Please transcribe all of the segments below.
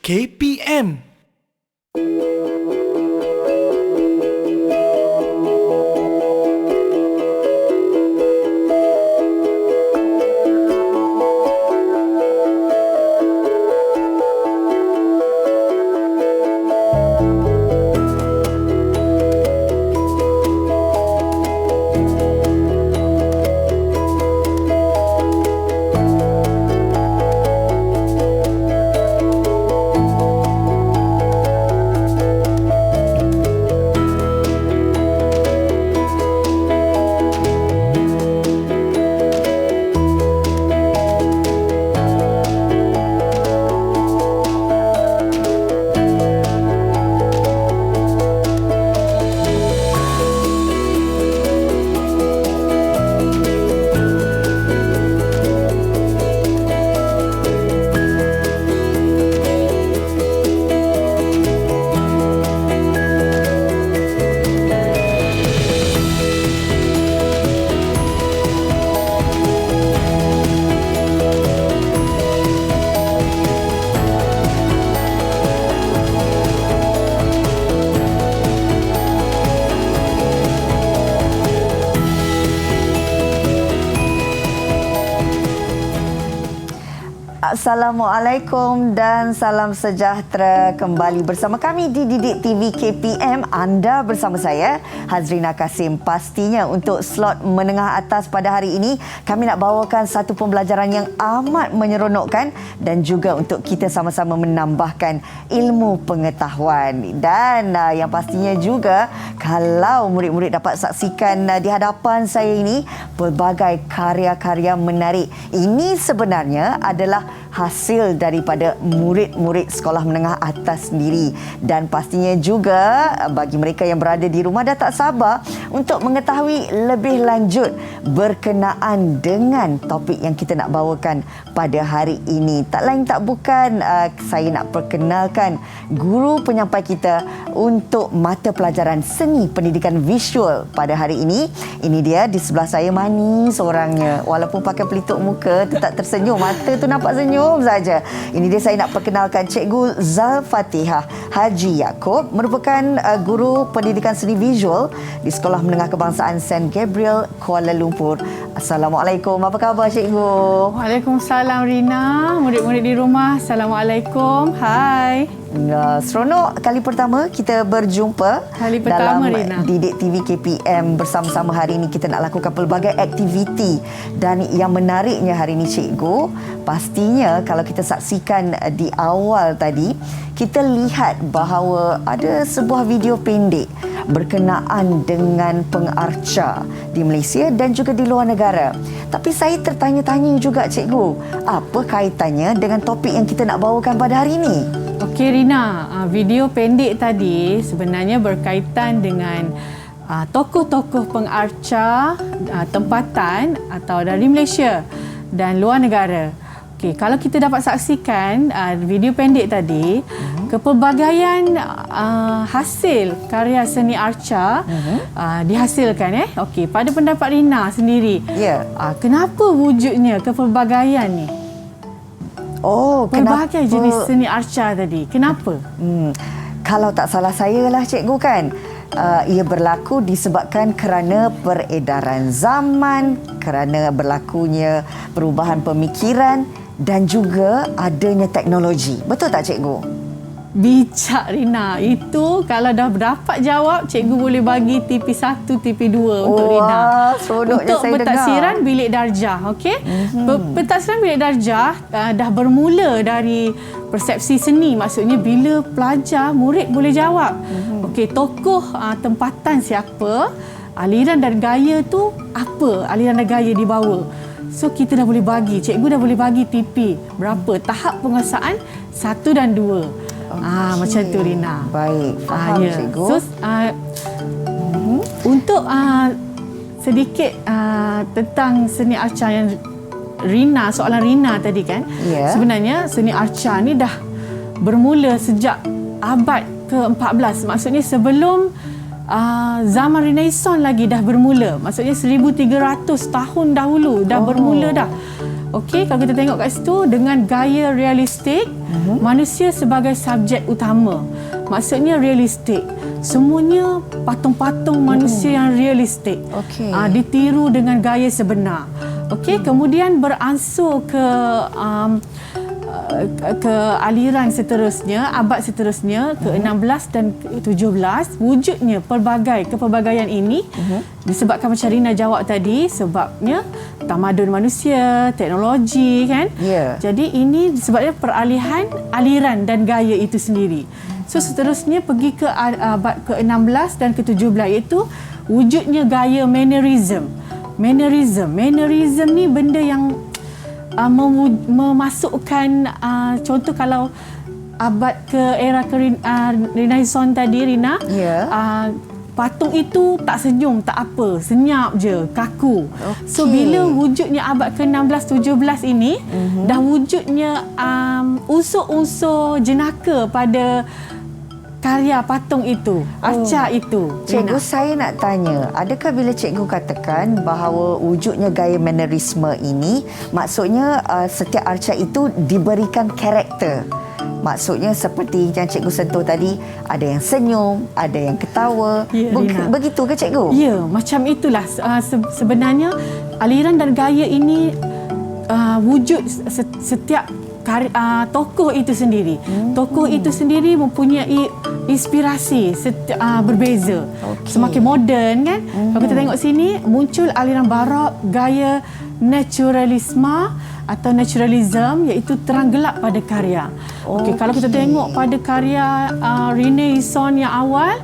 KPM. Assalamualaikum dan salam sejahtera. Kembali bersama kami di Didik TV KPM. Anda bersama saya, Hazrina Kasim. Pastinya untuk slot menengah atas pada hari ini, kami nak bawakan satu pembelajaran yang amat menyeronokkan dan juga untuk kita sama-sama menambahkan ilmu pengetahuan. Dan yang pastinya juga, kalau murid-murid dapat saksikan di hadapan saya ini, pelbagai karya-karya menarik. Ini sebenarnya adalah hasil daripada murid-murid sekolah menengah atas sendiri. Dan pastinya juga bagi mereka yang berada di rumah dah tak sabar untuk mengetahui lebih lanjut berkenaan dengan topik yang kita nak bawakan pada hari ini. Tak lain tak bukan, saya nak perkenalkan guru penyampai kita untuk mata pelajaran seni pendidikan visual pada hari ini. Ini dia di sebelah saya, manis orangnya. Walaupun pakai pelitup muka, tetap tersenyum. Mata tu nampak senyum saja. Ini dia, saya nak perkenalkan Cikgu Zalfatihah Haji Yaakob, merupakan guru pendidikan seni visual di Sekolah Menengah Kebangsaan St. Gabriel, Kuala Lumpur. Assalamualaikum. Apa khabar Cikgu? Waalaikumsalam Rina. Murid-murid di rumah, Assalamualaikum. Hai. Seronok kali pertama kita berjumpa Kali pertama, dalam Rina. Didik TV KPM bersama-sama. Hari ini kita nak lakukan pelbagai aktiviti, dan yang menariknya hari ini Cikgu, pastinya kalau kita saksikan di awal tadi, kita lihat bahawa ada sebuah video pendek berkenaan dengan pengarca di Malaysia dan juga di luar negara. Tapi saya tertanya-tanya juga Cikgu, apa kaitannya dengan topik yang kita nak bawakan pada hari ini? Okey Rina, video pendek tadi sebenarnya berkaitan dengan tokoh-tokoh pengarca tempatan atau dari Malaysia dan luar negara. Okey, kalau kita dapat saksikan video pendek tadi, kepelbagaian hasil karya seni arca dihasilkan. Okey, pada pendapat Rina sendiri, kenapa wujudnya kepelbagaian ni? Pelbagai jenis seni arca tadi. Kenapa? Kalau tak salah saya lah Cikgu kan, ia berlaku disebabkan kerana peredaran zaman, kerana berlakunya perubahan pemikiran dan juga adanya teknologi. Betul tak Cikgu? Bijak Rina. Itu kalau dah dapat jawab, Cikgu boleh bagi TP1, TP2 untuk Rina. Untuk pentaksiran bilik darjah. Okey? Pentaksiran bilik darjah dah bermula dari persepsi seni. Maksudnya bila pelajar, murid boleh jawab. Okey, tokoh tempatan siapa, aliran dan gaya tu apa, aliran dan gaya dibawa. So kita dah boleh bagi, cikgu dah boleh bagi TP berapa tahap penguasaan 1 dan 2. Macam tu Rina. Baik, faham Cikgu. So untuk sedikit tentang seni arca yang Rina, soalan Rina tadi kan. Sebenarnya seni arca ni dah bermula sejak abad ke-14. Maksudnya sebelum zaman Renaissance lagi dah bermula. Maksudnya 1300 tahun dahulu dah bermula dah. Okey, kalau kita tengok kat situ dengan gaya realistik, manusia sebagai subjek utama. Maksudnya realistik. Semuanya patung-patung manusia yang realistik. Okey. Ditiru dengan gaya sebenar. Okey, kemudian beransur ke aliran seterusnya, abad seterusnya ke-16 dan ke-17, wujudnya kepelbagaian ini disebabkan macam Rina jawab tadi, sebabnya tamadun manusia, teknologi kan. Jadi ini disebabnya peralihan aliran dan gaya itu sendiri. So seterusnya pergi ke abad ke-16 dan ke-17, iaitu wujudnya gaya mannerism. Mannerism ni benda yang memasukkan contoh kalau abad ke era Renaissance tadi, Rina, patung itu tak senyum, tak apa, senyap je, kaku. So bila wujudnya abad ke-16 17 ini dah wujudnya unsur-unsur jenaka pada karya patung itu, arca itu. Cikgu, saya nak tanya, adakah bila cikgu katakan bahawa wujudnya gaya mannerisme ini, maksudnya setiap arca itu diberikan karakter? Maksudnya seperti yang cikgu sentuh tadi, ada yang senyum, ada yang ketawa. Begitu ke cikgu? Ya, macam itulah. Sebenarnya aliran dan gaya ini wujud setiap tokoh itu sendiri. Tokoh itu sendiri mempunyai inspirasi berbeza. Semakin moden kan. Kalau kita tengok sini, muncul aliran barok gaya naturalisme atau naturalism, iaitu terang gelap pada karya. Kalau kita tengok pada karya Renaissance yang awal,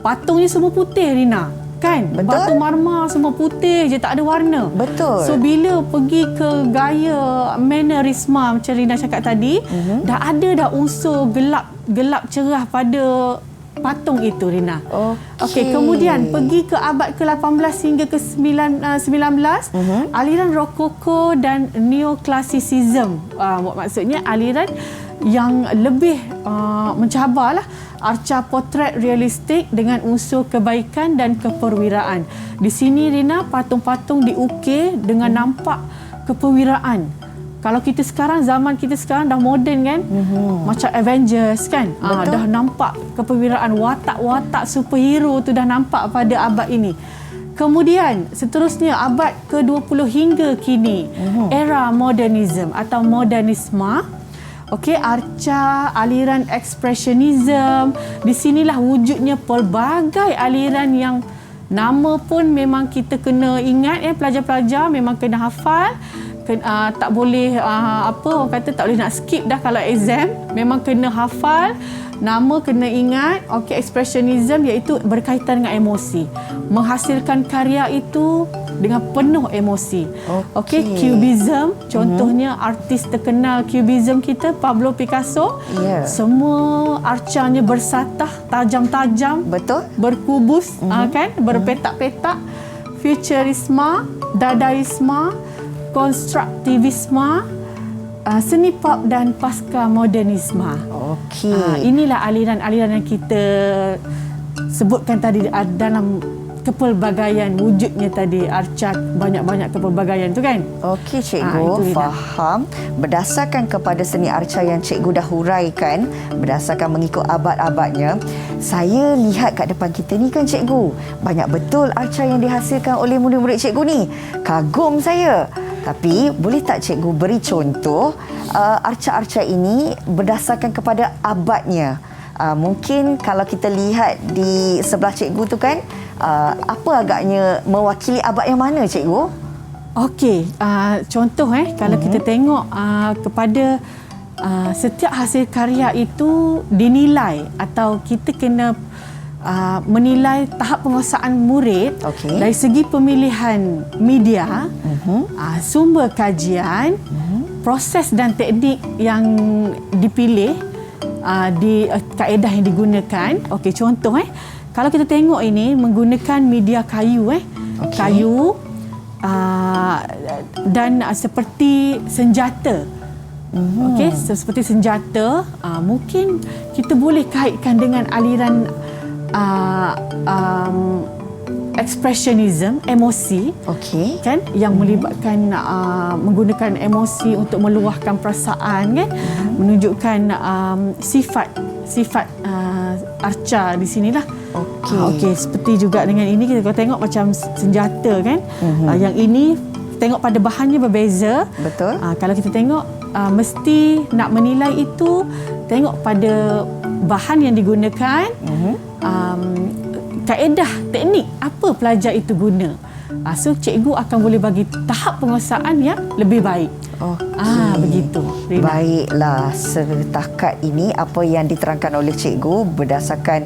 patungnya semua putih, Rina. Kan? Betul. Batu marmar semua putih je, tak ada warna. Betul. So bila pergi ke gaya mannerisme macam Rina cakap tadi, dah unsur gelap cerah pada patung itu, Rina. Kemudian pergi ke abad ke-18 hingga ke-19, aliran Rokoko dan Neoclassicism. Maksudnya aliran yang lebih mencabarlah arca potret realistik dengan unsur kebaikan dan keperwiraan. Di sini, Rina, patung-patung diukir dengan nampak keperwiraan. Kalau kita sekarang, zaman kita sekarang dah moden kan, macam Avengers kan, dah nampak keperwiraan, watak-watak superhero tu dah nampak pada abad ini. Kemudian seterusnya abad ke-20 hingga kini, era modernism atau modernisme. Arca, aliran expressionism. Di sinilah wujudnya pelbagai aliran yang nama pun memang kita kena ingat, pelajar-pelajar memang kena hafal. Tak boleh orang kata tak boleh nak skip dah kalau exam, memang kena hafal. Nama kena ingat. Expressionism iaitu berkaitan dengan emosi. Menghasilkan karya itu dengan penuh emosi. Cubism, contohnya artis terkenal Cubism kita, Pablo Picasso. Semua arcanya bersatah, tajam-tajam. Betul. Berkubus, kan, berpetak-petak. Futurisme, Dadaisme, konstruktivisme, seni pop dan pasca modernisme. Inilah aliran-aliran yang kita sebutkan tadi dalam kepelbagaian wujudnya tadi, arca banyak-banyak kepelbagaian tu kan. Cikgu, faham. Berdasarkan kepada seni arca yang cikgu dah huraikan, berdasarkan mengikut abad-abadnya, saya lihat kat depan kita ni kan cikgu, banyak betul arca yang dihasilkan oleh murid-murid cikgu ni. Kagum saya. Tapi boleh tak cikgu beri contoh arca-arca ini berdasarkan kepada abadnya? Mungkin kalau kita lihat di sebelah cikgu tu kan, apa agaknya mewakili abad yang mana, cikgu? Contoh kalau kita tengok kepada setiap hasil karya itu dinilai, atau kita kena menilai tahap penguasaan murid dari segi pemilihan media, sumber kajian, proses dan teknik yang dipilih, di kaedah yang digunakan. Contoh kalau kita tengok ini menggunakan media kayu, kayu dan seperti senjata. Seperti senjata, mungkin kita boleh kaitkan dengan aliran expressionism, emosi. Okey. Kan, yang melibatkan menggunakan emosi untuk meluahkan perasaan, kan, menunjukkan sifat arca di sinilah. Okey, seperti juga dengan ini kita tengok macam senjata, kan. Yang ini tengok pada bahannya berbeza. Betul. Kalau kita tengok mesti nak menilai itu tengok pada bahan yang digunakan, kaedah, teknik apa pelajar itu guna. So cikgu akan boleh bagi tahap penguasaan yang lebih baik. Begitu, Rina. Baiklah, setakat ini apa yang diterangkan oleh cikgu berdasarkan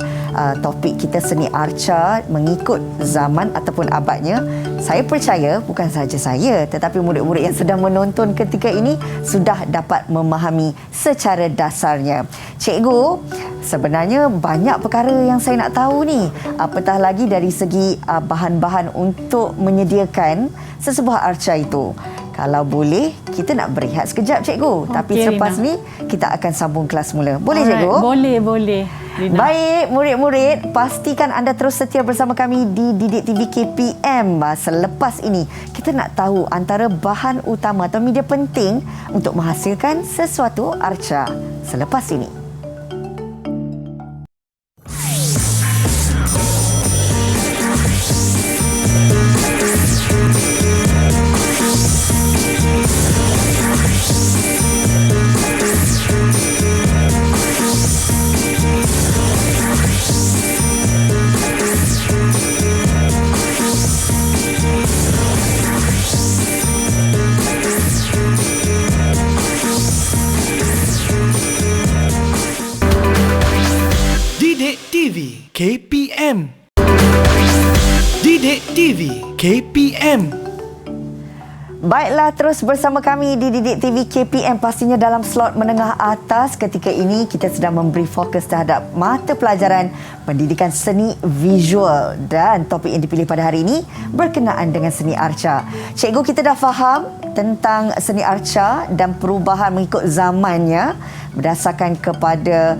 topik kita seni arca mengikut zaman ataupun abadnya. Saya percaya bukan sahaja saya tetapi murid-murid yang sedang menonton ketika ini sudah dapat memahami secara dasarnya. Cikgu, sebenarnya banyak perkara yang saya nak tahu ni. Apatah lagi dari segi bahan-bahan untuk menyediakan sesebuah arca itu. Kalau boleh, kita nak berehat sekejap, cikgu. Tapi selepas Rina, ni, kita akan sambung kelas semula. Boleh, cikgu? Boleh, Rina. Baik, murid-murid. Pastikan anda terus setia bersama kami di Didik TV KPM. Selepas ini, kita nak tahu antara bahan utama atau media penting untuk menghasilkan sesuatu arca. Selepas ini. Didik TV KPM. Didik TV KPM. Baiklah, terus bersama kami di Didik TV KPM, pastinya dalam slot menengah atas. Ketika ini kita sedang memberi fokus terhadap mata pelajaran pendidikan seni visual dan topik yang dipilih pada hari ini berkenaan dengan seni arca. Cikgu, kita dah faham tentang seni arca dan perubahan mengikut zamannya berdasarkan kepada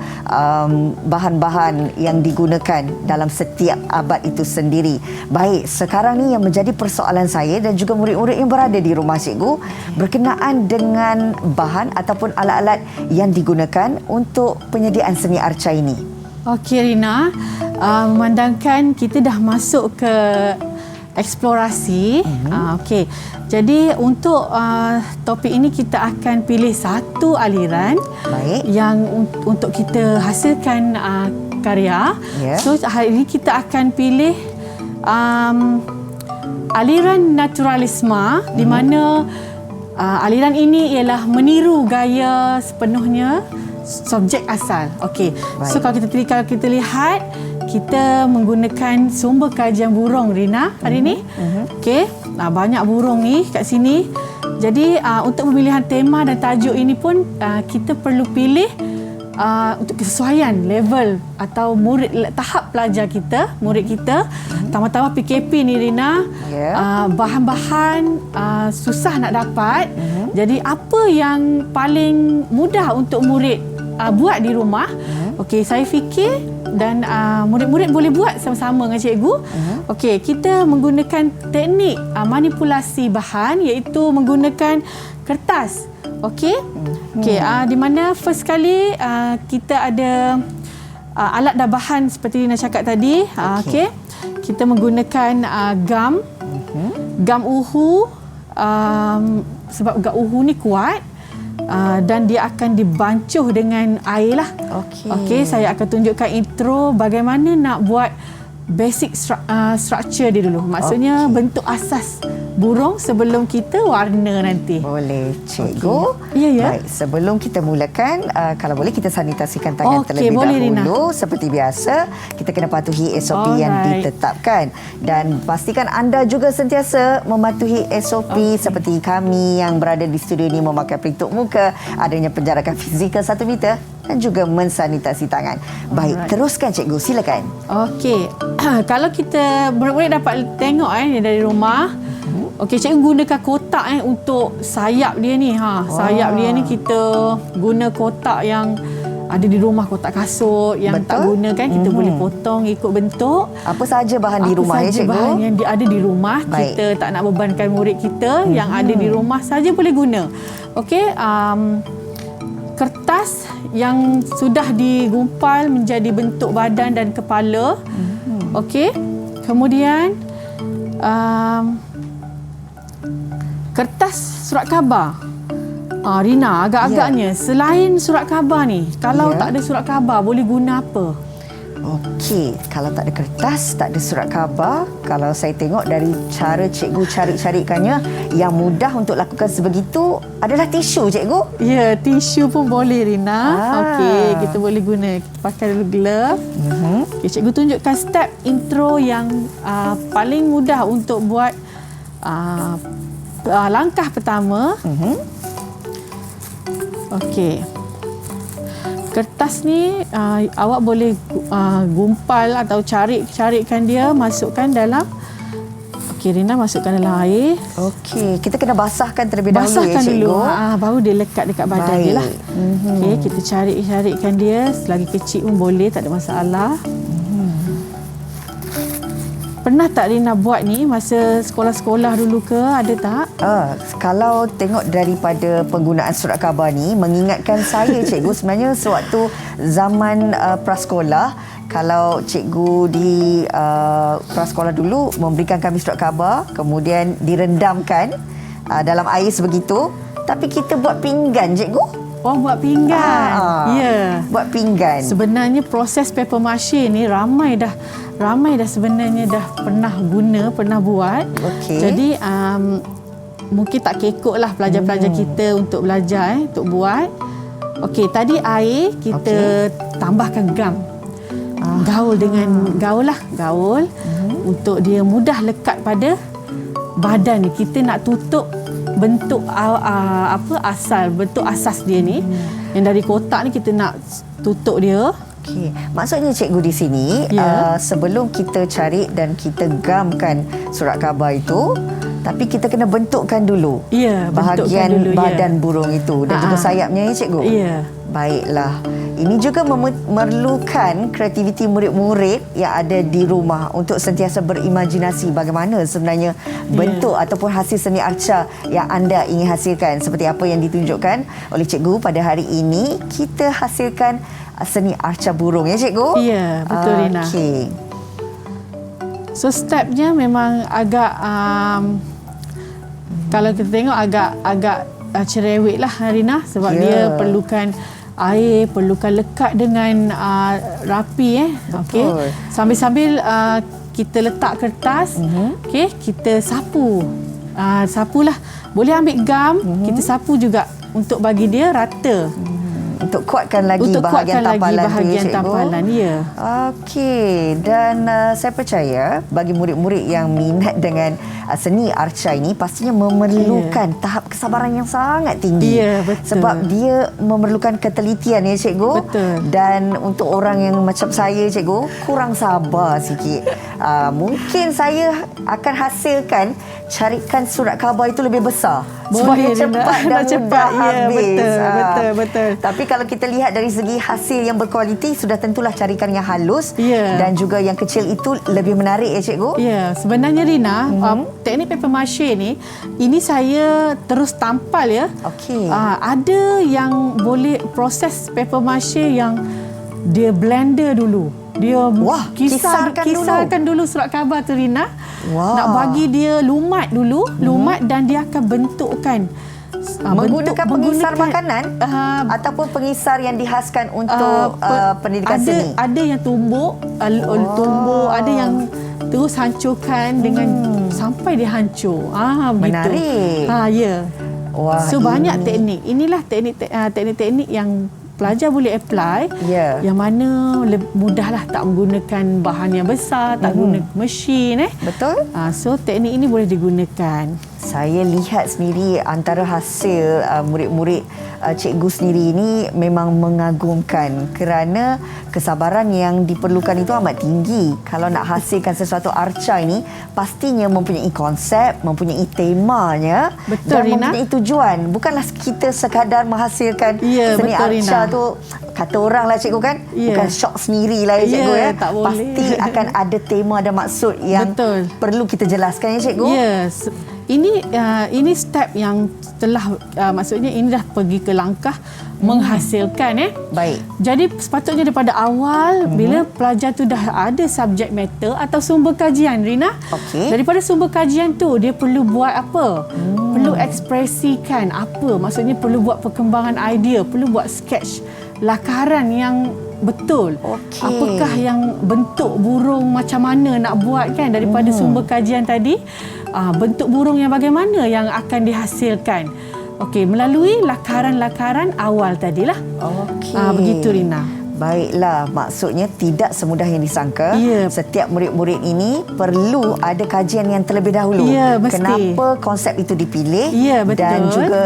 bahan-bahan yang digunakan dalam setiap abad itu sendiri. Baik, sekarang ni yang menjadi persoalan saya dan juga murid-murid yang berada di rumah, cikgu, berkenaan dengan bahan ataupun alat-alat yang digunakan untuk penyediaan seni arca ini. Okey, Rina. Memandangkan kita dah masuk ke eksplorasi. Okey. Jadi untuk topik ini kita akan pilih satu aliran. Baik. Yang untuk kita hasilkan karya. Ya. So hari ini kita akan pilih aliran naturalisme, di mana aliran ini ialah meniru gaya sepenuhnya subjek asal. Okey. So kalau kita lihat, kita menggunakan sumber kajian burung, Rina, hari ini. Okey. Banyak burung ni kat sini. Jadi untuk pemilihan tema dan tajuk ini pun kita perlu pilih untuk kesesuaian level atau tahap pelajar kita, murid kita. Tama-tama PKP ni, Rina, bahan-bahan susah nak dapat. Jadi apa yang paling mudah untuk murid buat di rumah? Okey, saya fikir dan murid-murid boleh buat sama-sama dengan cikgu. Okey, kita menggunakan teknik manipulasi bahan, iaitu menggunakan kertas. Okey. Di mana first kali kita ada alat dan bahan seperti Rina cakap tadi. Okey. Kita menggunakan gam. Gam uhu, sebab gam uhu ni kuat. Dan dia akan dibancuh dengan air lah. Okey, saya akan tunjukkan intro bagaimana nak buat basic structure dia dulu. Maksudnya bentuk asas burung sebelum kita warna nanti. Boleh, cikgu. Ya. Baik, sebelum kita mulakan, kalau boleh kita sanitasikan tangan terlebih boleh, dahulu. Rina. Seperti biasa, kita kena patuhi SOP yang Alright. ditetapkan. Dan pastikan anda juga sentiasa mematuhi SOP seperti kami yang berada di studio ini memakai pelitup muka, adanya penjarakan fizikal 1 meter dan juga mensanitasi tangan. Baik, teruskan cikgu, silakan. Okey. Kalau kita murid-murid dapat tengok dari rumah. Okey, cikgu gunakan kotak untuk sayap dia ni. Sayap dia ni kita guna kotak yang ada di rumah kotak kasut yang tak guna kan, kita boleh potong ikut bentuk. Apa saja bahan di rumah ya, Apa saja cikgu? bahan yang ada di rumah. Baik. Kita tak nak bebankan murid kita, yang ada di rumah saja boleh guna. Okey, kertas yang sudah digumpal menjadi bentuk badan dan kepala. Okey. Kemudian kertas surat khabar. Rina, agak-agaknya selain surat khabar ni, kalau tak ada surat khabar boleh guna apa? Okey, kalau tak ada kertas, tak ada surat khabar, kalau saya tengok dari cara cikgu cari-carikannya, yang mudah untuk lakukan sebegitu adalah tisu, cikgu. Ya, tisu pun boleh, Rina. Okey, kita boleh guna. Kita pakai dulu glove. Okay, cikgu tunjukkan step intro yang paling mudah untuk buat langkah pertama. Okey. Kertas ni awak boleh gumpal atau carikan dia, masukkan dalam. Okey, Rina masukkan dalam air. Okey, kita kena basahkan terlebih dahulu ya, Basahkan cikgu. dulu. Baru dia lekat dekat badan dia lah. Okey, kita carikan dia. Selagi kecil pun boleh, tak ada masalah. Pernah tak Rina buat ni masa sekolah-sekolah dulu ke? Ada tak? Kalau tengok daripada penggunaan surat khabar ni, mengingatkan saya, cikgu, sebenarnya sewaktu zaman prasekolah, kalau cikgu di prasekolah dulu memberikan kami surat khabar, kemudian direndamkan dalam air sebegitu, tapi kita buat pinggan, cikgu. Oh, buat pinggan. Ya. Buat pinggan. Sebenarnya proses paper mache ni ramai dah sebenarnya dah pernah guna, pernah buat. Okey. Jadi mungkin tak kekoklah pelajar-pelajar kita untuk belajar untuk buat. Okey, tadi air kita tambahkan gam. Gaul untuk dia mudah lekat pada badan ni. Kita nak tutup bentuk bentuk asas dia ni. Yang dari kotak ni kita nak tutup dia. Okey, maksudnya cikgu di sini sebelum kita cari dan kita gamkan surat khabar itu, tapi kita kena bentukkan dulu bahagian dulu, badan burung itu dan juga sayapnya ya, cikgu. Ya. Baiklah. Ini juga memerlukan kreativiti murid-murid yang ada di rumah untuk sentiasa berimajinasi bagaimana sebenarnya bentuk ataupun hasil seni arca yang anda ingin hasilkan. Seperti apa yang ditunjukkan oleh cikgu pada hari ini, kita hasilkan seni arca burung ya, cikgu? Ya, betul, Rina. Okey. So stepnya memang agak kalau kita tengok agak cerewet lah, Rina, sebab dia perlukan air, perlukan lekat dengan rapi. Okey. Sambil-sambil kita letak kertas, okey, kita sapu. Sapulah. Boleh ambil gam, kita sapu juga untuk bagi dia rata. Untuk kuatkan lagi bahagian tampalan tu ya, cikgu. Tampalan, ya. Okey, dan saya percaya bagi murid-murid yang minat dengan seni arca ini pastinya memerlukan tahap kesabaran yang sangat tinggi. Ya, betul. Sebab dia memerlukan ketelitian ya, cikgu. Betul. Dan untuk orang yang macam saya, cikgu, kurang sabar sikit. Mungkin saya akan hasilkan carikan surat khabar itu lebih besar. Sebab Boleh, cepat dan mudah habis. Betul. Tapi kalau kita lihat dari segi hasil yang berkualiti, sudah tentulah carikan yang halus dan juga yang kecil itu lebih menarik ya, cikgu. Ya, sebenarnya Rina, teknik paper mache ni, ini saya terus tampal ya. Okey. Ada yang boleh proses paper mache yang dia blender dulu. Dia kisarkan dulu surat khabar tu, Rina. Nak bagi dia lumat dulu, dan dia akan bentukkan menggunakan pengisar makanan ataupun pengisar yang dihaskan untuk pendidikan seni. Ada yang tumbuk, ada yang terus hancurkan dengan sampai dia hancur. Menarik. Ya. Wah, so banyak teknik. Inilah teknik-teknik yang pelajar boleh apply, yang mana mudahlah, tak menggunakan bahan yang besar, tak guna mesin. Betul. So teknik ini boleh digunakan. Saya lihat sendiri antara hasil murid-murid cikgu sendiri ini memang mengagumkan kerana kesabaran yang diperlukan itu amat tinggi. Kalau nak hasilkan sesuatu arca ini, pastinya mempunyai konsep, mempunyai temanya. Betul, dan Rina. mempunyai tujuan. Bukanlah kita sekadar menghasilkan Ya, seni betul, arca Rina. tu, kata orang lah cikgu kan, Ya. bukan syok sendirilah ya cikgu Ya, ya. tak boleh. Pasti akan ada tema dan maksud yang Betul. perlu kita jelaskan ya cikgu. Yes. Ini step yang telah maksudnya ini dah pergi ke langkah menghasilkan Baik. Jadi sepatutnya daripada awal bila pelajar tu dah ada subjek matter atau sumber kajian, Rina. Okey. Daripada sumber kajian tu dia perlu buat apa? Perlu ekspresikan apa? Maksudnya perlu buat perkembangan idea, perlu buat sketch lakaran yang betul. Okey. Apakah yang bentuk burung macam mana nak buat kan daripada sumber kajian tadi? Bentuk burung yang bagaimana yang akan dihasilkan. Okey, melalui lakaran-lakaran awal tadilah. Okey. Begitu, Rina. Baiklah, maksudnya tidak semudah yang disangka. Ya. Setiap murid-murid ini perlu ada kajian yang terlebih dahulu. Ya, mesti. Kenapa konsep itu dipilih Ya, betul. dan juga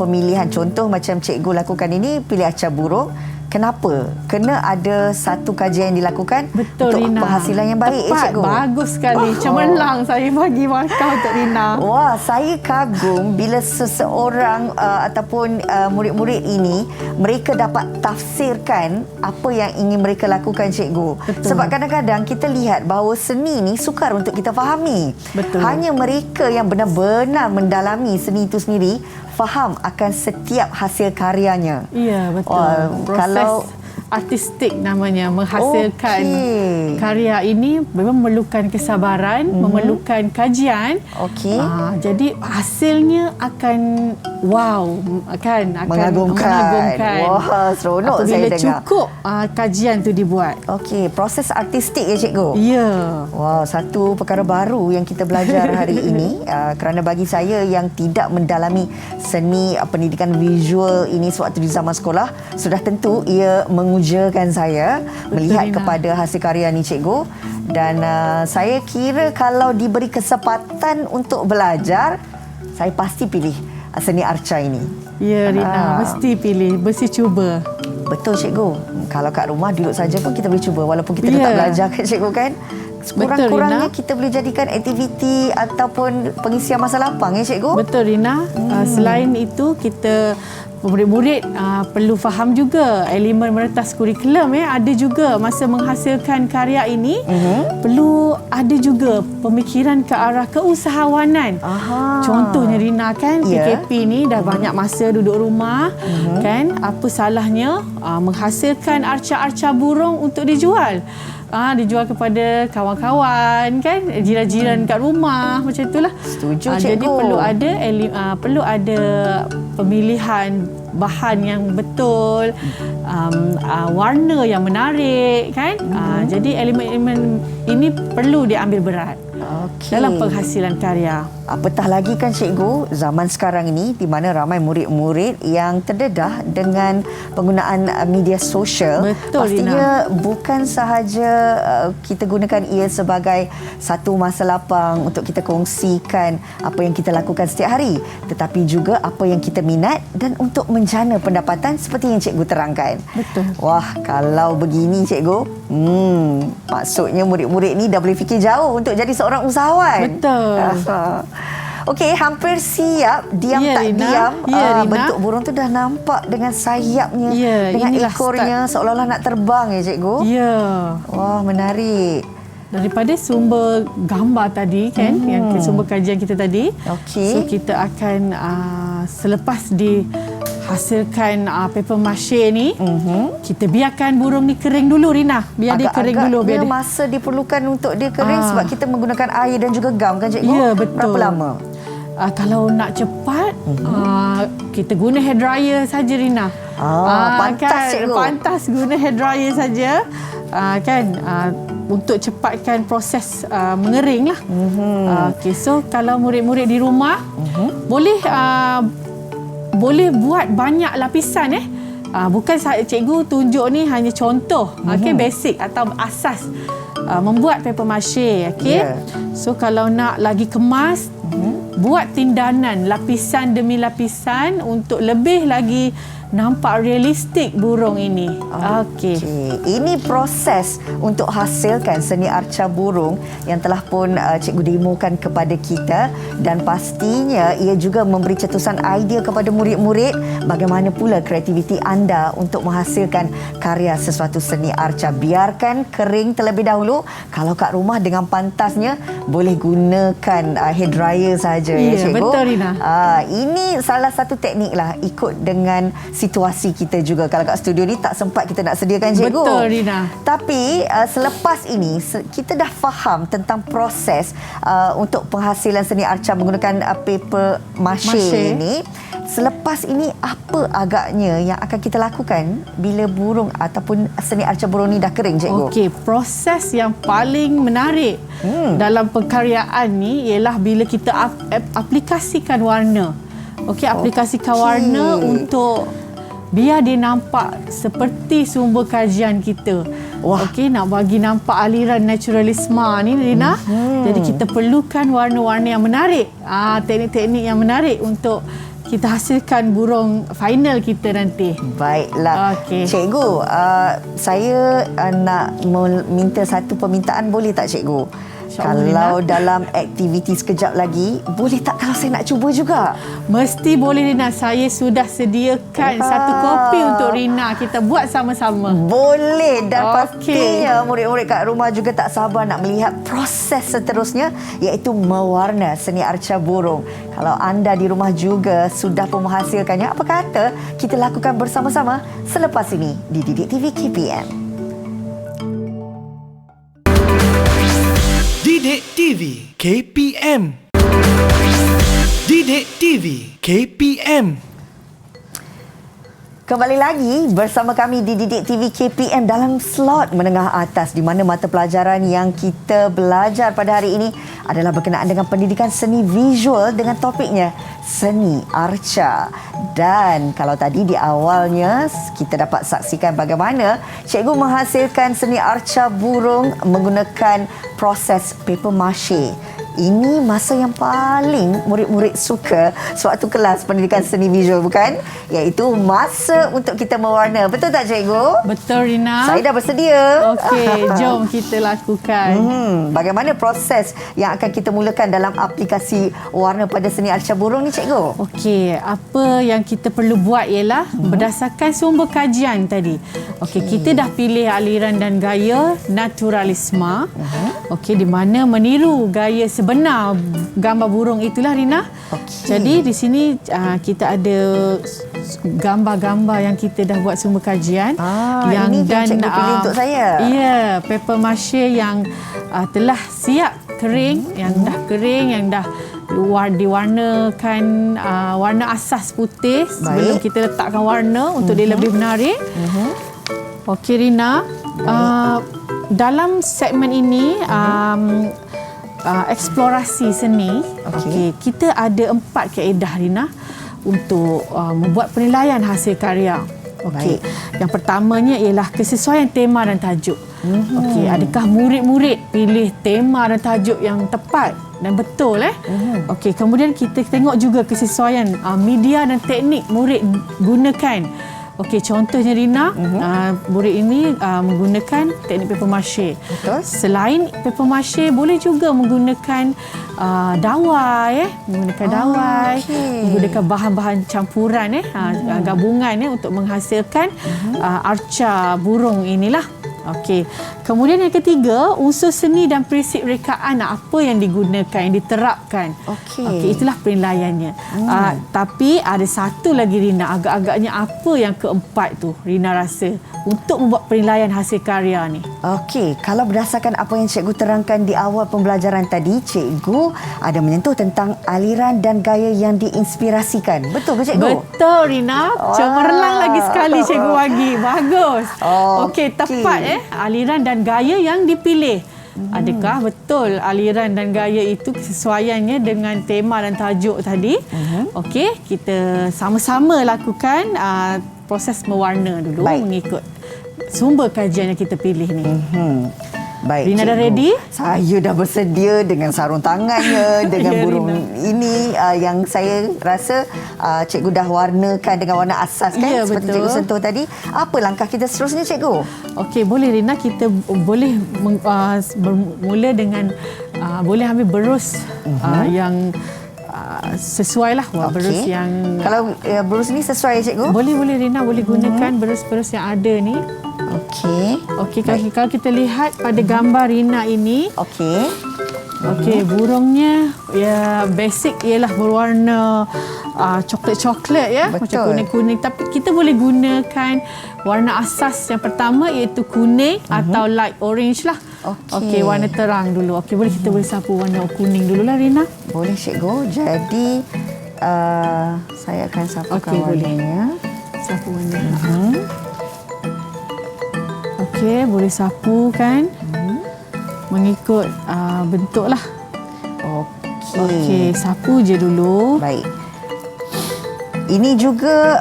pemilihan contoh macam cikgu lakukan ini, pilih arca burung. Kenapa? Kena ada satu kajian yang dilakukan Betul, untuk Rina. penghasilan yang baik, Tepat, cikgu. bagus sekali. Cemerlang saya bagi markah untuk Rina. Wah, saya kagum bila seseorang ataupun murid-murid ini mereka dapat tafsirkan apa yang ingin mereka lakukan, cikgu. Betul. Sebab kadang-kadang kita lihat bahawa seni ni sukar untuk kita fahami. Betul. Hanya mereka yang benar-benar mendalami seni itu sendiri faham akan setiap hasil karyanya. Ya, betul. Proses Kalau artistik namanya menghasilkan Okey. karya ini memang memerlukan kesabaran, memerlukan kajian. Okey. Jadi hasilnya akan wow, akan Mengagumkan. Wah, seronok apabila saya dengar. cukup kajian tu dibuat. Okey, proses artistik ya, cikgu? Ya. Wow, satu perkara baru yang kita belajar hari ini kerana bagi saya yang tidak mendalami seni pendidikan visual ini sewaktu di zaman sekolah, sudah tentu ia mengujakan saya melihat Rina. kepada hasil karya ni, cikgu. Dan saya kira kalau diberi kesempatan untuk belajar, saya pasti pilih seni arca ini. Ya, Rina, mesti pilih, mesti cuba. Betul, cikgu. Kalau kat rumah duduk saja pun kita boleh cuba walaupun kita Ya. tak belajar kan, cikgu kan. Kurang-kurangnya Rina. kita boleh jadikan aktiviti ataupun pengisian masa lapang ya, cikgu. Betul, Rina. Selain itu, kita murid-murid perlu faham juga elemen meretas kurikulum ada juga masa menghasilkan karya ini. Perlu ada juga pemikiran ke arah keusahawanan. Aha. Contohnya, Rina, kan Ya. PKP ni dah banyak masa duduk rumah kan, apa salahnya menghasilkan arca-arca burung untuk dijual. Dijual kepada kawan-kawan kan, jiran-jiran kat rumah, macam itulah. Setuju, Jadi cikgu. perlu ada pemilihan bahan yang betul, warna yang menarik kan. Jadi elemen-elemen ini perlu diambil berat dalam penghasilan karya. Apatah lagi kan, cikgu, zaman sekarang ini di mana ramai murid-murid yang terdedah dengan penggunaan media sosial. Betul, pastinya bukan sahaja kita gunakan ia sebagai satu masa lapang untuk kita kongsikan apa yang kita lakukan setiap hari, tetapi juga apa yang kita minat dan untuk menjana pendapatan seperti yang cikgu terangkan. Betul. Wah, kalau begini, cikgu, maksudnya murid-murid ni dah boleh fikir jauh untuk jadi seorang usahawan. Betul. Okey, hampir siap. Diam Ya, tak Rina. diam. Ya, Rina. Bentuk burung tu dah nampak dengan sayapnya, Ya, dengan inilah ekornya seolah-olah nak terbang ya, cikgu. Ya. Wah, menarik. Daripada sumber gambar tadi kan, yang sumber kajian kita tadi. Okey. So kita akan selepas dihasilkan paper mache ni, kita biarkan burung ni kering dulu, Rina. Biar dia kering dulu. Agak-agaknya masa diperlukan untuk dia kering sebab kita menggunakan air dan juga gam kan, cikgu? Ya, betul. Berapa lama? Kalau nak cepat, kita guna hair dryer saja, Rina. Pantas, cikgu. Pantas guna hair dryer saja. Untuk cepatkan proses mengering lah. Okay, so kalau murid-murid di rumah boleh buat banyak lapisan bukan cikgu tunjuk ni hanya contoh, basic atau asas membuat paper mache. Okay? Yeah. So kalau nak lagi kemas, buat tindanan lapisan demi lapisan untuk lebih lagi nampak realistik burung ini. Okey. Ini proses untuk hasilkan seni arca burung yang telah pun cikgu demokan kepada kita, dan pastinya ia juga memberi cetusan idea kepada murid-murid bagaimana pula kreativiti anda untuk menghasilkan karya sesuatu seni arca. Biarkan kering terlebih dahulu. Kalau kat rumah dengan pantasnya boleh gunakan hair dryer saja, ya cikgu. Betul, Rina. Ini salah satu teknik lah, ikut dengan situasi kita juga. Kalau kat studio ni tak sempat kita nak sediakan, cikgu. Betul, Rina. Tapi selepas ini kita dah faham tentang proses untuk penghasilan seni arca menggunakan paper mache ini. Selepas ini apa agaknya yang akan kita lakukan bila burung ataupun seni arca burung ni dah kering, cikgu? Okey, proses yang paling menarik dalam pengkaryaan ni ialah bila kita aplikasikan warna. Okey, aplikasikan warna untuk biar dia nampak seperti sumber kajian kita. Okey, nak bagi nampak aliran naturalisme ni, Rina. Jadi kita perlukan warna-warna yang menarik. Teknik-teknik yang menarik untuk kita hasilkan burung final kita nanti. Baiklah. Okey. Cikgu, saya nak minta satu permintaan, boleh tak, cikgu? Kalau dalam aktiviti sekejap lagi, boleh tak kalau saya nak cuba juga? Mesti boleh, Rina. Saya sudah sediakan satu kopi untuk Rina. Kita buat sama-sama. Boleh. Dan pastinya murid-murid kat rumah juga tak sabar nak melihat proses seterusnya, iaitu mewarna seni arca burung. Kalau anda di rumah juga sudah pun menghasilkannya, apa kata kita lakukan bersama-sama selepas ini di Didik TV KPM. Didik TV KPM. Didik TV KPM. Kembali lagi bersama kami di Didik TV KPM dalam slot menengah atas, di mana mata pelajaran yang kita belajar pada hari ini adalah berkenaan dengan pendidikan seni visual dengan topiknya seni arca. Dan kalau tadi di awalnya kita dapat saksikan bagaimana cikgu menghasilkan seni arca burung menggunakan proses paper mache. Ini masa yang paling murid-murid suka sewaktu kelas pendidikan seni visual, bukan? Iaitu masa untuk kita mewarna. Betul tak, cikgu? Betul, Rina. Saya dah bersedia. Okey, jom kita lakukan. Bagaimana proses yang akan kita mulakan dalam aplikasi warna pada seni arca burung ni, cikgu? Okey, apa yang kita perlu buat ialah berdasarkan sumber kajian tadi. Okey, kita dah pilih aliran dan gaya naturalisme. Okey, di mana meniru gaya sebenar gambar burung itulah, Rina. Jadi di sini kita ada gambar-gambar yang kita dah buat sumber kajian yang ini yang cikgu pilih untuk saya. Ya, paper mache yang telah siap kering, yang dah kering, yang dah diwarnakan warna asas putih sebelum kita letakkan warna untuk dia lebih menarik. Okey, Rina. Dalam segmen ini eksplorasi seni, kita ada 4 kaedah, Rina, untuk membuat penilaian hasil karya. Okey. Yang pertamanya ialah kesesuaian tema dan tajuk. Okey, adakah murid-murid pilih tema dan tajuk yang tepat dan betul Okey, kemudian kita tengok juga kesesuaian media dan teknik murid gunakan. Okey, contohnya, Rina, murid ini menggunakan teknik paper mache. Selain paper mache, boleh juga menggunakan dawai, menggunakan bahan-bahan campuran gabungan untuk menghasilkan arca burung inilah. Okey. Kemudian yang ketiga, unsur seni dan prinsip rekaan apa yang digunakan, yang diterapkan. Okey, itulah penilaiannya. Tapi ada satu lagi, Rina, agak-agaknya apa yang keempat tu, Rina rasa, untuk membuat penilaian hasil karya ni. Okey, kalau berdasarkan apa yang cikgu terangkan di awal pembelajaran tadi, cikgu ada menyentuh tentang aliran dan gaya yang diinspirasikan. Betul ke, cikgu? Betul, Rina. Cemerlang lagi sekali cikgu bagi. Bagus. Okey, tepat aliran dan gaya yang dipilih. Adakah betul aliran dan gaya itu kesesuaiannya dengan tema dan tajuk tadi? Okey, kita sama-sama lakukan proses mewarna dulu mengikut sumber kajian yang kita pilih ni. Baik, Rina dah cikgu. ready? Saya dah bersedia dengan sarung tangannya, dengan Ya, burung Rina. ini yang saya rasa cikgu dah warnakan dengan warna asas kan? Ya, Seperti betul. cikgu sentuh tadi. Apa langkah kita seterusnya, cikgu? Okey, boleh Rina, kita boleh bermula dengan boleh ambil berus yang sesuai lah. Berus Okey. yang Kalau berus ni sesuai, cikgu? boleh Rina, boleh gunakan berus-berus yang ada ni. Okey. Okey, kalau kita lihat pada gambar Rina ini, Okey. okey, burungnya ya basic ialah berwarna coklat-coklat ya, Betul. macam kuning-kuning, tapi kita boleh gunakan warna asas yang pertama iaitu kuning atau light orange lah. Okey. Okey, warna terang dulu. Okey, kita boleh sapu warna kuning dululah Rina. Boleh, cikgu. Jadi saya akan sapukan Okey, boleh. warnanya. Sapu warna. Okey, boleh sapu kan? Mengikut bentuk lah. Okey. Okey, sapu je dulu. Baik. Ini juga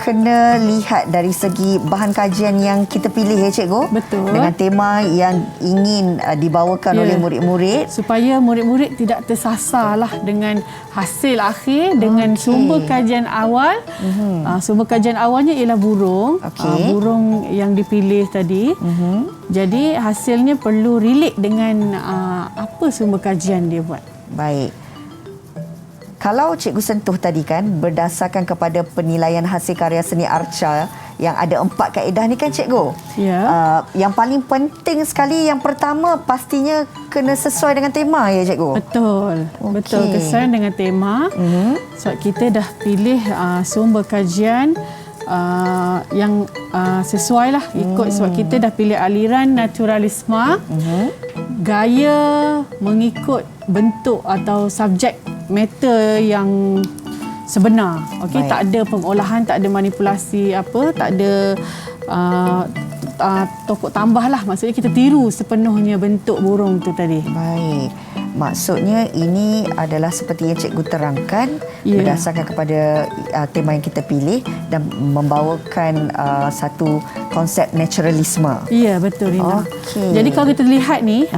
kena lihat dari segi bahan kajian yang kita pilih ya, cikgu. Betul. Dengan tema yang ingin dibawakan Ya. oleh murid-murid. Supaya murid-murid tidak tersasar lah dengan hasil akhir, dengan sumber kajian awal. Sumber kajian awalnya ialah burung. Okey. Burung yang dipilih tadi. Jadi hasilnya perlu relate dengan apa sumber kajian dia buat. Baik. Kalau cikgu sentuh tadi kan, berdasarkan kepada penilaian hasil karya seni arca yang ada 4 kaedah ni kan, cikgu? Ya. Yang paling penting sekali, yang pertama pastinya kena sesuai dengan tema ya, cikgu? Betul. Okey. Betul. Kesan dengan tema. Sebab kita dah pilih sumber kajian yang sesuai lah ikut sebab kita dah pilih aliran naturalisme, gaya mengikut bentuk atau subjek matter yang sebenar. Okey, Baik. tak ada pengolahan, tak ada manipulasi apa, tak ada tokok tambah lah. Maksudnya kita tiru sepenuhnya bentuk burung tu tadi. Baik. Maksudnya ini adalah seperti yang cikgu terangkan, Ya. berdasarkan kepada tema yang kita pilih dan membawakan satu konsep naturalisme. Ya, betul Rina. Okey. Jadi kalau kita lihat ni,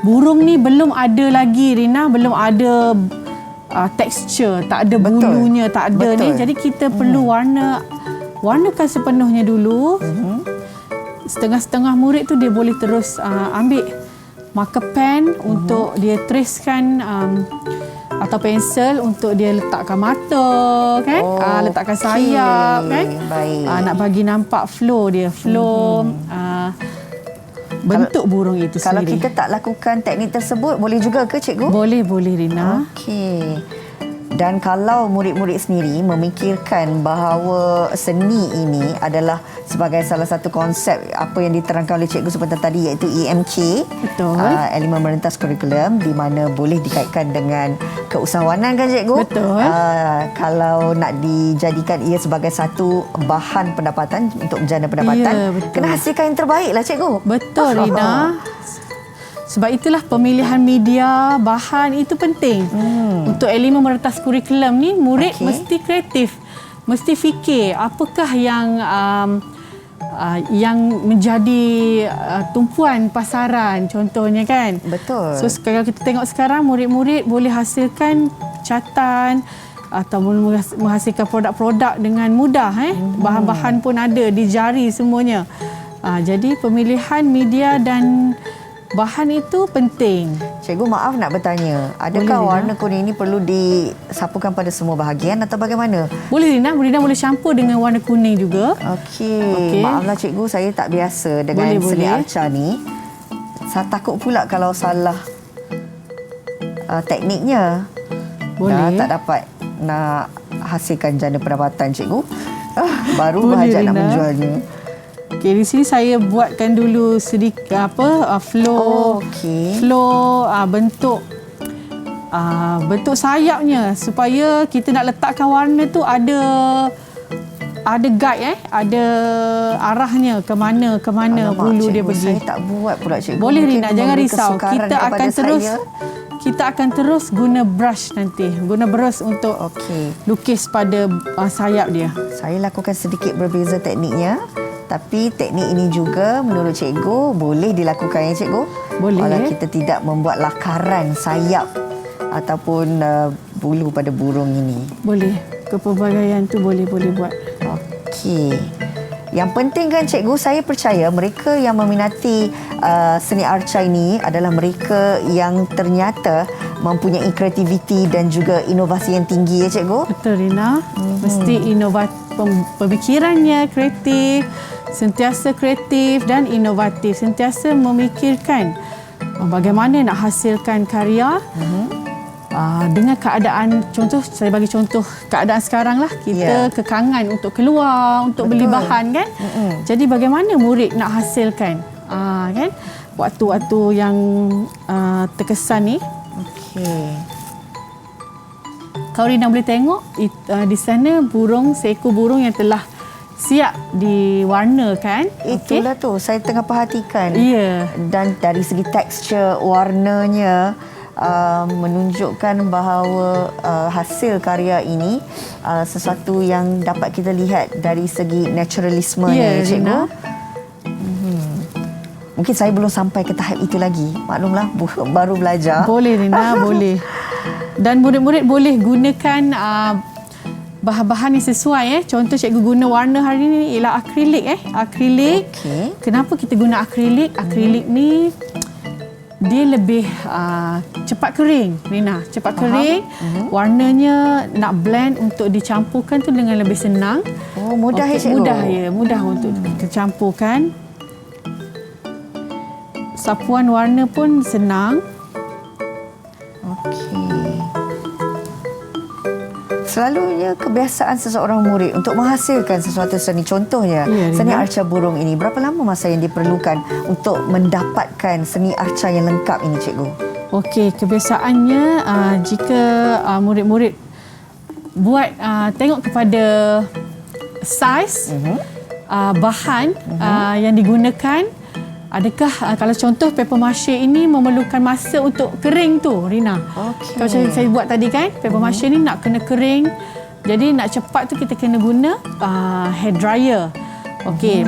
burung ni belum ada lagi Rina, belum ada tekstur, tak ada Betul. bulunya, tak ada ni. Betul. Jadi kita perlu warnakan sepenuhnya dulu. Setengah-setengah murid tu dia boleh terus ambil marker pen untuk dia tracekan atau pensel untuk dia letakkan mata kan, letakkan sayap kan. Baik. Nak bagi nampak flow dia, bentuk burung itu Kalau sendiri. kita tak lakukan teknik tersebut, boleh juga ke, cikgu? Boleh Rina. Okey. Dan kalau murid-murid sendiri memikirkan bahawa seni ini adalah sebagai salah satu konsep apa yang diterangkan oleh cikgu sebentar tadi, iaitu EMK, Betul. elemen merentas kurikulum, di mana boleh dikaitkan dengan keusahawanan kan, cikgu? Betul. Kalau nak dijadikan ia sebagai satu bahan pendapatan untuk menjana pendapatan, Ya, betul. kena hasilkan yang terbaik lah, cikgu. Betul Rina. Sebab itulah pemilihan media, bahan itu penting. Untuk elemen merentas kurikulum ni, murid Okey. mesti kreatif. Mesti fikir apakah yang menjadi tumpuan pasaran contohnya kan. Betul. So kalau kita tengok sekarang, murid-murid boleh hasilkan catatan atau menghasilkan produk-produk dengan mudah. Bahan-bahan pun ada di jari semuanya. Jadi pemilihan media dan bahan itu penting. Cikgu, maaf nak bertanya, adakah Boleh, warna kuning ini perlu disapukan pada semua bahagian atau bagaimana? Boleh Rina boleh campur dengan warna kuning juga. Okey. Maaflah cikgu, saya tak biasa dengan Boleh, seni boleh. arca ni. Saya takut pula kalau salah tekniknya. Boleh. Tak dapat nak hasilkan jana pendapatan, cikgu. Baru Boleh, berhajat nak Rina. menjualnya. Okey, di sini saya buatkan dulu sedikit flow. Okey. Flow bentuk sayapnya supaya kita nak letakkan warna tu ada guide ada arahnya ke mana Alamak, bulu dia cikgu, pergi. saya tak buat pula, cikgu. Boleh Mungkin Rina, jangan memberi risau. kesukaran kepada saya. Kita akan terus guna brush nanti. Guna brush untuk Okey. lukis pada sayap dia. Saya lakukan sedikit berbeza tekniknya. Tapi teknik ini juga menurut cikgu boleh dilakukan ya cikgu? Boleh. Kalau kita tidak membuat lakaran sayap ataupun bulu pada burung ini. Boleh. Kepelbagaian tu boleh buat. Okey. Yang penting kan cikgu, saya percaya mereka yang meminati seni arca ini adalah mereka yang ternyata mempunyai kreativiti dan juga inovasi yang tinggi ya cikgu. Betul Rina. Mesti pemikirannya kreatif, sentiasa kreatif dan inovatif, sentiasa memikirkan bagaimana nak hasilkan karya dengan keadaan. Contoh, saya bagi contoh keadaan sekarang lah, kita kekangan untuk keluar, untuk beli bahan kan. Jadi bagaimana murid nak hasilkan kan waktu-waktu yang terkesan ni. Okey. Kalau Rina boleh tengok di sana seekor burung yang telah siap diwarnakan. Itulah tu saya tengah perhatikan. Ya. Dan dari segi tekstur warnanya menunjukkan bahawa hasil karya ini sesuatu yang dapat kita lihat dari segi naturalisme Ya, cikgu. Rina. Mungkin saya belum sampai ke tahap itu lagi. Maklumlah baru belajar. Boleh Rina, boleh. Dan murid-murid boleh gunakan bahan-bahan yang sesuai. Contoh cikgu guna warna hari ini ialah akrilik. Akrilik. Okey. Kenapa kita guna akrilik? Akrilik ni dia lebih cepat kering, Rina. Cepat kering. Warnanya nak blend untuk dicampurkan tu dengan lebih senang. Oh, mudah ya cikgu? Mudah ya, mudah untuk dicampurkan. Sapuan warna pun senang. Okey. Selalunya kebiasaan seseorang murid untuk menghasilkan sesuatu seni. Contohnya, seni arca burung ini. Berapa lama masa yang diperlukan untuk mendapatkan seni arca yang lengkap ini, cikgu? Okey, kebiasaannya jika murid-murid buat tengok kepada saiz bahan yang digunakan. Adakah kalau contoh paper mache ini memerlukan masa untuk kering tu, Rina. Okey. Kalau saya buat tadi kan, paper mache ni nak kena kering. Jadi nak cepat tu kita kena guna hair dryer. Okey.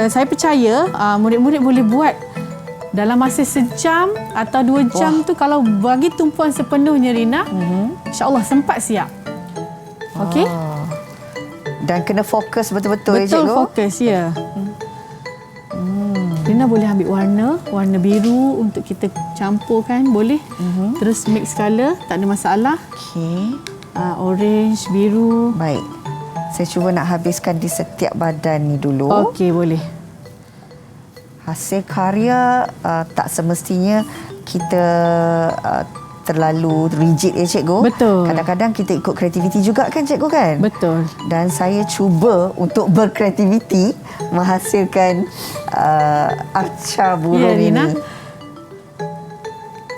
Saya percaya murid-murid boleh buat dalam masa sejam atau 2 jam tu, kalau bagi tumpuan sepenuhnya Rina, insya-Allah sempat siap. Okey? Dan kena fokus betul-betul ya, Betul, cikgu? fokus ya. Rina boleh ambil warna biru untuk kita campurkan, boleh. Terus mix colour, tak ada masalah. Okey. Orange, biru. Baik. Saya cuba nak habiskan di setiap badan ni dulu. Okey, boleh. Hasil karya tak semestinya kita terlalu rigid ya cikgu. Betul. Kadang-kadang kita ikut kreativiti juga kan cikgu kan? Betul. Dan saya cuba untuk berkreativiti menghasilkan arca burung Rina. ini.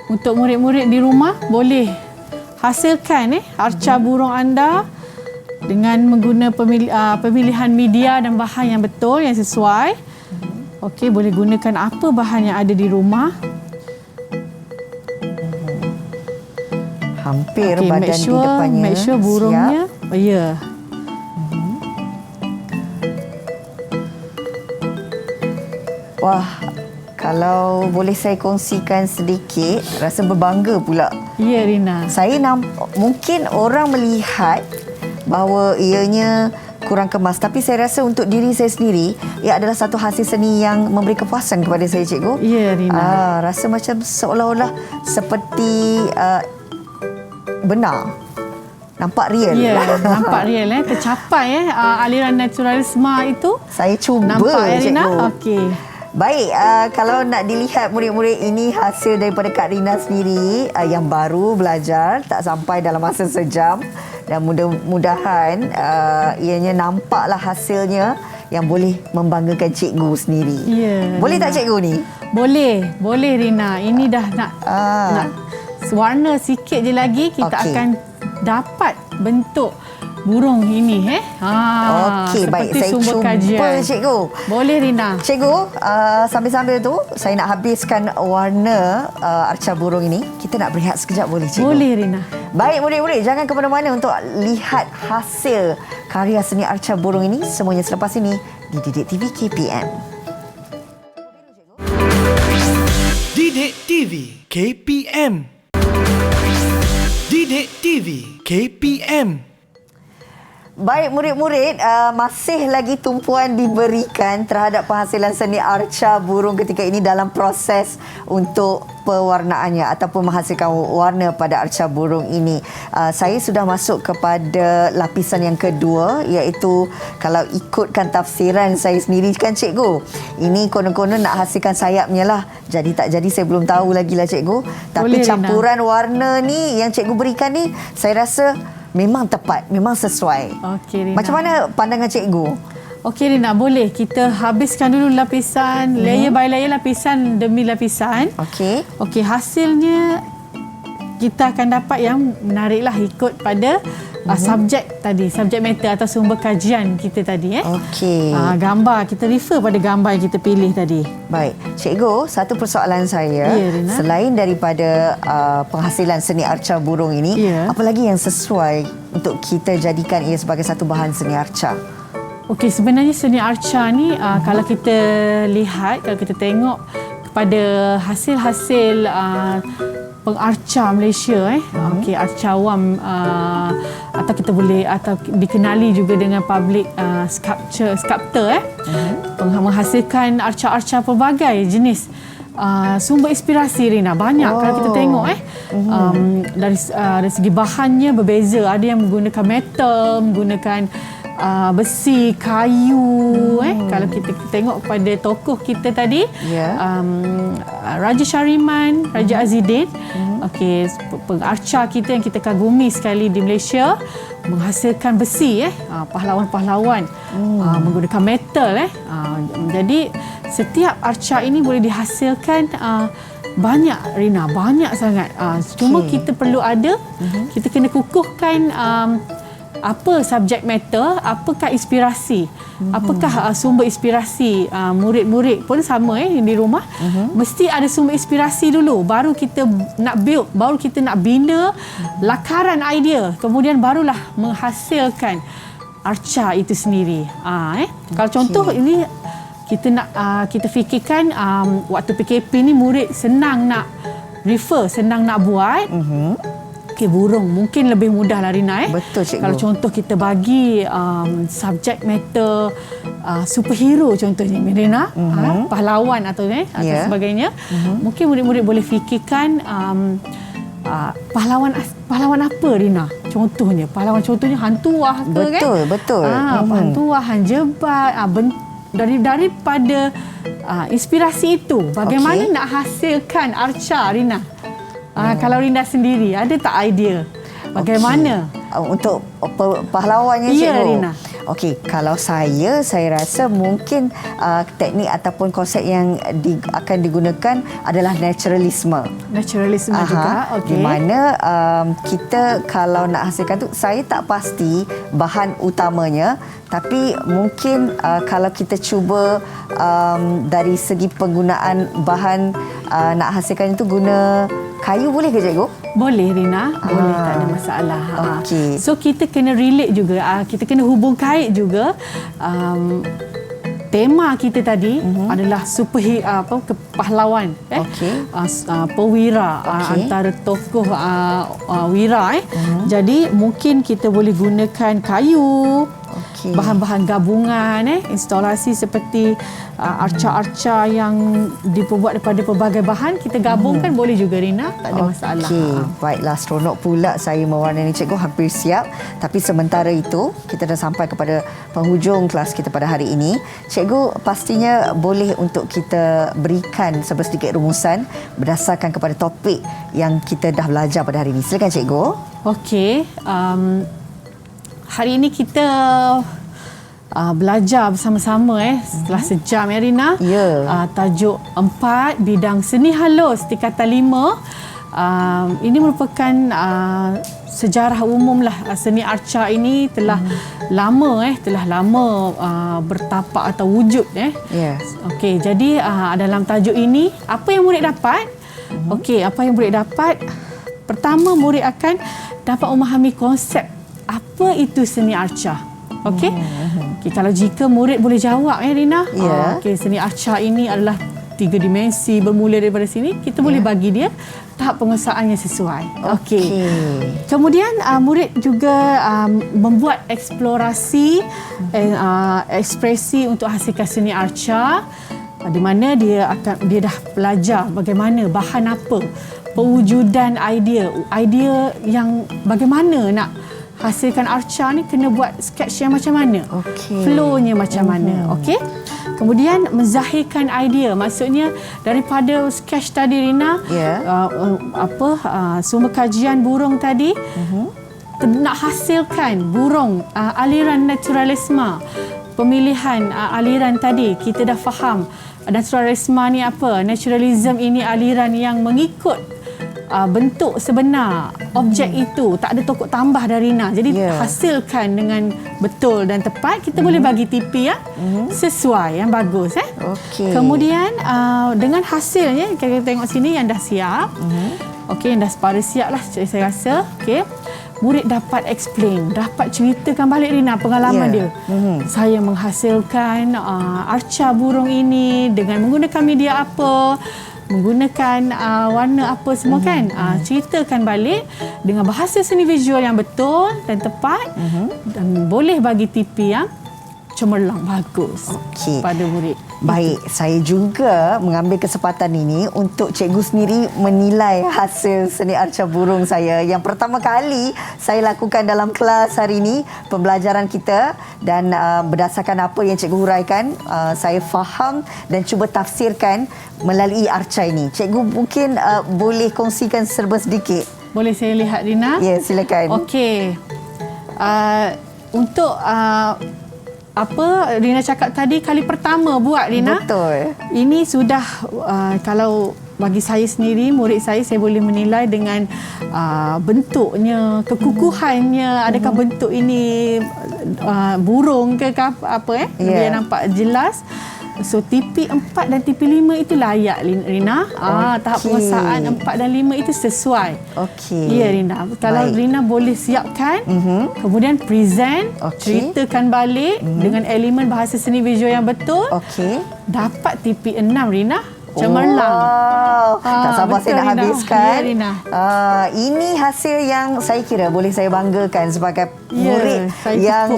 Untuk murid-murid di rumah boleh hasilkan arca burung anda dengan menggunakan pemilihan media dan bahan yang betul, yang sesuai. Okey, boleh gunakan apa bahan yang ada di rumah. Hampir badan di depannya make sure burungnya siap. Ya. Wah, kalau boleh saya kongsikan sedikit, rasa berbangga pula. Ya, Rina. Saya mungkin orang melihat bahawa ianya kurang kemas, tapi saya rasa untuk diri saya sendiri, ia adalah satu hasil seni yang memberi kepuasan kepada saya, cikgu. Ya, Rina. Rasa macam seolah-olah seperti benar. Nampak real. Ya, nampak real. Tercapai aliran naturalisme itu. Saya cuba, nampak, cikgu. Rina? Okey. Baik, kalau nak dilihat murid-murid ini hasil daripada Kak Rina sendiri yang baru belajar, tak sampai dalam masa sejam, dan mudah-mudahan ianya nampaklah hasilnya yang boleh membanggakan cikgu sendiri. Ya, boleh Rina. tak cikgu ni? Boleh Rina. Ini dah nak warna sikit je lagi kita akan dapat bentuk burung ini. Okey, baik. Saya cuba, Cikgu. Boleh, Rina. Cikgu, sambil-sambil tu saya nak habiskan warna arca burung ini. Kita nak berehat sekejap, boleh, Cikgu? Boleh, Rina. Baik, murid-murid, jangan ke mana-mana untuk lihat hasil karya seni arca burung ini. Semuanya selepas ini di Didik TV KPM. Didik TV KPM. Didik TV KPM. Baik murid-murid, masih lagi tumpuan diberikan terhadap penghasilan seni arca burung ketika ini dalam proses untuk pewarnaannya ataupun menghasilkan warna pada arca burung ini. Saya sudah masuk kepada lapisan yang kedua, iaitu kalau ikutkan tafsiran saya sendiri kan cikgu, ini konon-konon nak hasilkan sayapnya lah. Jadi tak jadi saya belum tahu lagi lah cikgu. Tapi Boleh, campuran Rina. Warna ni yang cikgu berikan ni saya rasa memang tepat, memang sesuai. Okey, Rina. Macam mana pandangan cikgu? Okey, Rina, boleh. Kita habiskan dulu lapisan, layer by layer, lapisan demi lapisan. Okey. Okey, hasilnya kita akan dapat yang menariklah ikut pada subjek tadi, subjek matter atau sumber kajian kita tadi. Okey. Gambar, kita refer pada gambar yang kita pilih tadi. Baik. Cikgu, satu persoalan saya. Ya, Rina. Selain daripada penghasilan seni arca burung ini, apa lagi yang sesuai untuk kita jadikan ia sebagai satu bahan seni arca? Okey, sebenarnya seni arca ni kalau kita lihat, kalau kita tengok kepada hasil-hasil pengarca Malaysia okey, arca awam atau kita boleh atau dikenali juga dengan public sculptor menghasilkan arca-arca pelbagai jenis sumber inspirasi, Rina, banyak kalau kita tengok dari segi bahannya berbeza, ada yang menggunakan metal, menggunakan besi, kayu. Kalau kita tengok pada tokoh kita tadi, Raja Shariman, Raja Azidin, okey, pengarca kita yang kita kagumi sekali di Malaysia, menghasilkan besi, pahlawan-pahlawan menggunakan metal. Jadi setiap arca ini boleh dihasilkan banyak, Rina, banyak sangat. Cuma kita perlu ada, kita kena kukuhkan apa subjek matter, apakah inspirasi, apakah sumber inspirasi. Murid-murid pun sama di rumah, mesti ada sumber inspirasi dulu, baru kita nak build, baru kita nak bina lakaran idea, kemudian barulah menghasilkan arca itu sendiri. Kalau contoh ini kita nak kita fikirkan waktu PKP ni murid senang nak refer, senang nak buat. Burung mungkin lebih mudah lah, Rina. Betul, cikgu. Kalau contoh kita bagi subjek matter superhero contohnya, Rina, pahlawan atau sebagainya, mungkin murid-murid boleh fikirkan pahlawan apa, Rina? Contohnya hantu wah ke, betul, betul. Hantu wah, jebat, daripada inspirasi itu bagaimana nak hasilkan arca, Rina? Kalau Rina sendiri ada tak idea bagaimana untuk pahlawannya, cikgu? Ya, Rina. Okey, kalau saya rasa mungkin teknik ataupun konsep yang akan digunakan adalah naturalisme juga. Okey. Di mana kita kalau nak hasilkan tu, saya tak pasti bahan utamanya, tapi mungkin kalau kita cuba dari segi penggunaan bahan nak hasilkan itu guna kayu, boleh ke, cikgu? Boleh, Rina. Boleh, tak ada masalah. Okey. So kita kena relate juga, kita kena hubung kait juga. Tema kita tadi adalah pahlawan, pewira, antara tokoh wira. Jadi mungkin kita boleh gunakan kayu, bahan-bahan gabungan, instalasi seperti arca-arca yang dibuat daripada pelbagai bahan, kita gabungkan boleh juga, Rina, tak ada masalah. Baiklah, seronok pula saya mewarnai ni, cikgu, hampir siap. Tapi sementara itu kita dah sampai kepada penghujung kelas kita pada hari ini. Cikgu pastinya boleh untuk kita berikan sedikit rumusan berdasarkan kepada topik yang kita dah belajar pada hari ini. Silakan, cikgu. Okey, hari ini kita belajar bersama-sama setelah sejam, Rina. Tajuk 4 bidang seni halus tingkatan 5. Ini merupakan sejarah umum lah, seni arca ini telah lama bertapak atau wujud. Yes. Okey, jadi dalam tajuk ini apa yang murid dapat? Okey, apa yang murid dapat? Pertama, murid akan dapat memahami konsep apa itu seni arca. Okey. Okey, kalau jika murid boleh jawab Rina. Ya. Okey, seni arca ini adalah 3 dimensi, bermula daripada sini, kita boleh bagi dia tahap penguasaan yang sesuai. Okey. Kemudian murid juga membuat eksplorasi ekspresi untuk hasilkan seni arca, di mana dia dah belajar bagaimana, bahan apa, pewujudan idea yang bagaimana nak hasilkan arca ni, kena buat sketch yang macam mana, flow-nya macam mana. Okey. Kemudian menzahirkan idea, maksudnya daripada sketch tadi Rina, sumber kajian burung tadi, nak hasilkan burung aliran naturalisme, pemilihan aliran tadi kita dah faham. Naturalisme ni apa? Naturalism ini aliran yang mengikut bentuk sebenar objek itu, tak ada tokok tambah dari Rina. Jadi hasilkan dengan betul dan tepat, kita boleh bagi TP yang sesuai, yang bagus. Kemudian dengan hasilnya, kita tengok sini yang dah siap. Okey, yang dah separuh siap lah saya rasa. Okey, murid dapat explain, dapat ceritakan balik Rina pengalaman dia. Saya menghasilkan arca burung ini dengan menggunakan media apa, menggunakan warna apa semua kan. Ceritakan balik dengan bahasa seni visual yang betul dan tepat, dan boleh bagi TP yang cemerlang, bagus pada murid. Baik, saya juga mengambil kesempatan ini untuk cikgu sendiri menilai hasil seni arca burung saya. Yang pertama kali saya lakukan dalam kelas hari ini, pembelajaran kita, dan berdasarkan apa yang cikgu huraikan, saya faham dan cuba tafsirkan melalui arca ini. Cikgu mungkin boleh kongsikan serba sedikit. Boleh saya lihat Rina? Ya, silakan. Okey. Untuk apa Rina cakap tadi, kali pertama buat Rina. Betul. Ini sudah kalau bagi saya sendiri, murid saya boleh menilai dengan bentuknya, kekukuhannya, adakah bentuk ini burung ke apa dia nampak jelas. So TP 4 dan TP 5 itu layak Rina. Tahap penguasaan 4 dan 5 itu sesuai. Ya Rina. Kalau Rina boleh siapkan, kemudian present, ceritakan balik dengan elemen bahasa seni visual yang betul. Dapat TP 6 Rina. Cemerlang. Tak sabar saya nak Rina. habiskan. Ya, Rina. Ini hasil yang saya kira boleh saya banggakan sebagai murid yang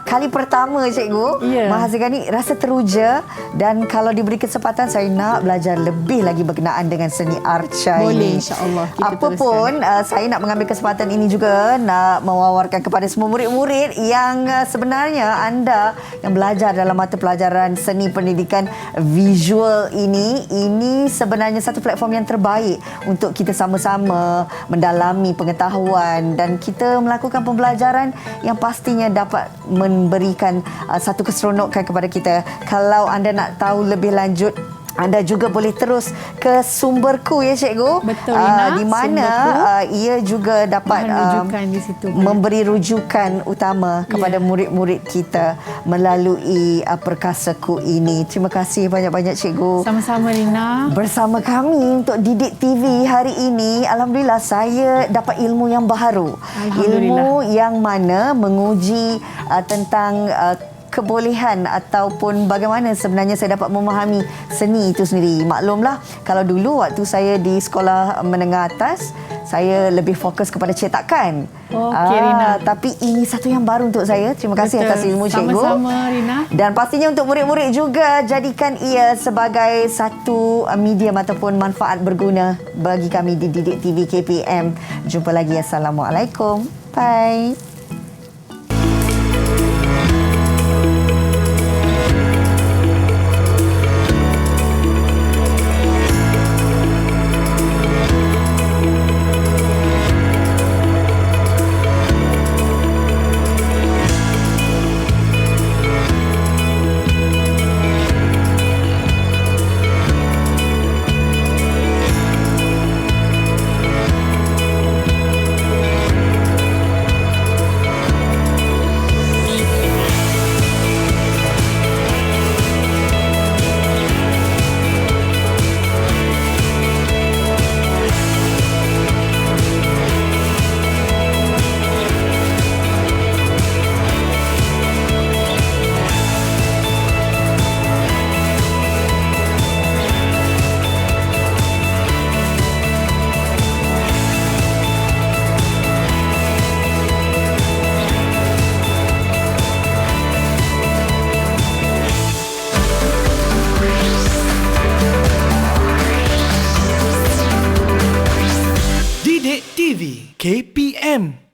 kali pertama cikgu menghasilkan ni, rasa teruja, dan kalau diberi kesempatan saya nak belajar lebih lagi berkenaan dengan seni arca ini. Boleh, insya-Allah kita apapun saya nak mengambil kesempatan ini juga nak mewawarkan kepada semua murid-murid yang sebenarnya anda yang belajar dalam mata pelajaran seni pendidikan visual ini sebenarnya satu platform yang terbaik untuk kita sama-sama mendalami pengetahuan, dan kita melakukan pembelajaran yang pastinya dapat memberikan satu keseronokan kepada kita. Kalau anda nak tahu lebih lanjut, anda juga boleh terus ke Sumberku ya cikgu. Betul Rina. Di mana ia juga dapat di situ, memberi rujukan utama kepada murid-murid kita melalui Perkasaku ini. Terima kasih banyak-banyak cikgu. Sama-sama Rina. Bersama kami untuk Didik TV hari ini, alhamdulillah saya dapat ilmu yang baru. Ilmu yang mana menguji tentang kebolehan ataupun bagaimana sebenarnya saya dapat memahami seni itu sendiri. Maklumlah, kalau dulu waktu saya di sekolah menengah atas, saya lebih fokus kepada cetakan. Rina. Tapi ini satu yang baru untuk saya. Terima kasih atas ilmu cikgu. Sama-sama Rina. Dan pastinya untuk murid-murid juga, jadikan ia sebagai satu medium ataupun manfaat berguna bagi kami di Didik TV KPM. Jumpa lagi. Assalamualaikum. Bye. KPM.